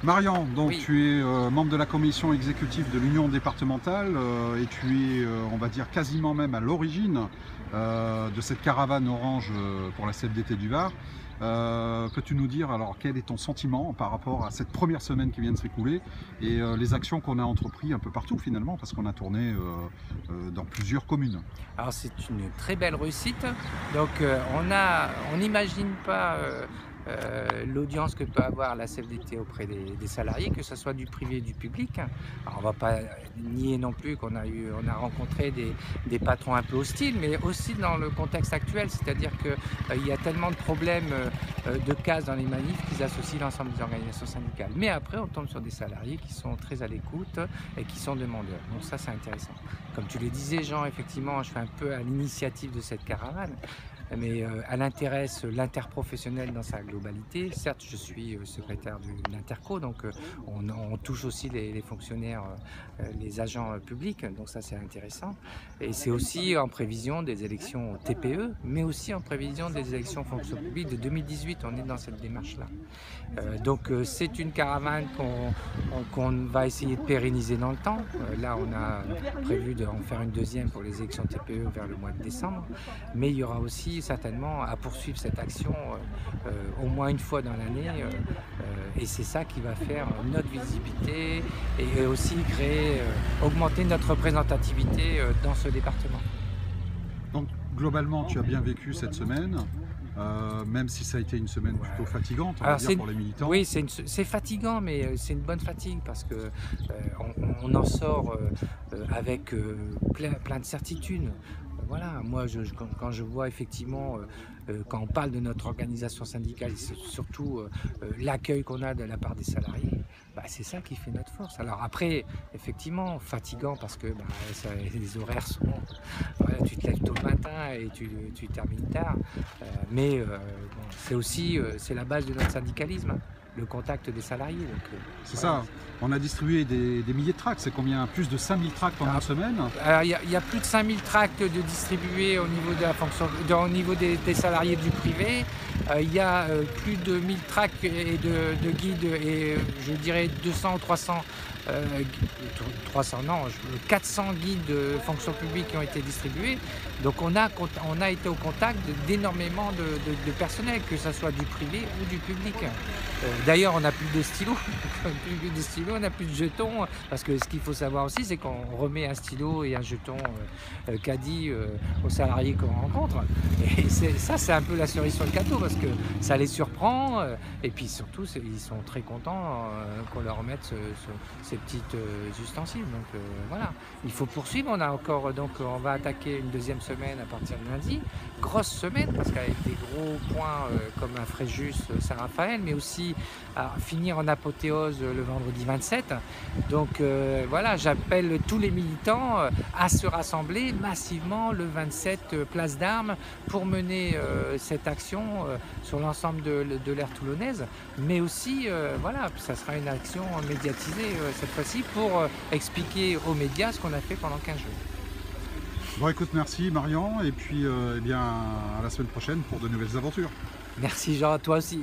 Marian, donc Oui, tu es membre de la commission exécutive de l'Union départementale et tu es, on va dire, quasiment même à l'origine de cette caravane orange pour la CFDT du Var. Peux-tu nous dire alors quel est ton sentiment par rapport à cette première semaine qui vient de s'écouler et les actions qu'on a entreprises un peu partout finalement, parce qu'on a tourné dans plusieurs communes. alors c'est une très belle réussite. Donc on n'imagine pas l'audience que peut avoir la CFDT auprès des salariés, que ce soit du privé et du public. Alors on va pas nier non plus on a rencontré des patrons un peu hostiles, mais aussi dans le contexte actuel, c'est-à-dire que il y a tellement de problèmes de casse dans les manifs qu'ils associent l'ensemble des organisations syndicales. Mais après, on tombe sur des salariés qui sont très à l'écoute et qui sont demandeurs. Donc ça, c'est intéressant. Comme tu le disais, Jean, effectivement, je suis un peu à l'initiative de cette caravane, mais elle intéresse l'interprofessionnel dans sa globalité. Certes, je suis secrétaire de l'Interco, donc on touche aussi les fonctionnaires, les agents publics, donc ça c'est intéressant. Et c'est aussi en prévision des élections TPE, mais aussi en prévision des élections fonction publique de 2018. On est dans cette démarche-là. Donc c'est une caravane qu'on va essayer de pérenniser dans le temps. Là, on a prévu d'en faire une deuxième pour les élections TPE vers le mois de décembre. Mais il y aura aussi certainement à poursuivre cette action au moins une fois dans l'année. Et c'est ça qui va faire notre visibilité et aussi créer, augmenter notre représentativité dans ce département. Donc globalement, tu as bien vécu cette semaine, même si ça a été une semaine plutôt fatigante, on va Alors dire, pour les militants. oui, c'est fatigant, mais c'est une bonne fatigue parce que on en sort avec plein de certitudes. Voilà, moi, quand je vois effectivement, quand on parle de notre organisation syndicale, c'est surtout l'accueil qu'on a de la part des salariés, bah, c'est ça qui fait notre force. Alors après, effectivement, fatigant parce que bah, les horaires sont, voilà, tu te lèves tôt le matin et tu termines tard, mais bon, c'est aussi c'est la base de notre syndicalisme, hein, le contact des salariés. Donc, C'est voilà. ça, on a distribué des milliers de tracts, c'est combien? Plus de 5000 tracts en Ah, une semaine? alors, il y a plus de 5000 tracts de distribués au niveau de la fonction, au niveau des salariés du privé. Il y a plus de 1000 tracts et de guides et je dirais 200 ou 300, 300 non, 400 guides de fonction publique qui ont été distribués. Donc on a été au contact d'énormément de personnel, que ce soit du privé ou du public. D'ailleurs, on n'a plus de stylos, on n'a plus de jetons, parce que ce qu'il faut savoir aussi, c'est qu'on remet un stylo et un jeton caddie aux salariés qu'on rencontre. Et ça, c'est un peu la cerise sur le gâteau, parce que ça les surprend, et puis surtout, ils sont très contents qu'on leur remette ces petites ustensiles. Donc voilà, il faut poursuivre. On a encore, donc on va attaquer une deuxième semaine à partir de lundi. Grosse semaine, parce qu'avec des gros points comme un Fréjus Saint-Raphaël, mais aussi à finir en apothéose le vendredi 27. Donc voilà, j'appelle tous les militants à se rassembler massivement le 27 place d'Armes pour mener cette action sur l'ensemble de l'aire toulonnaise, mais aussi voilà, ça sera une action médiatisée cette fois-ci pour expliquer aux médias ce qu'on a fait pendant 15 jours. Bon écoute, merci Marian, et puis eh bien à la semaine prochaine pour de nouvelles aventures. Merci Jean, à toi aussi.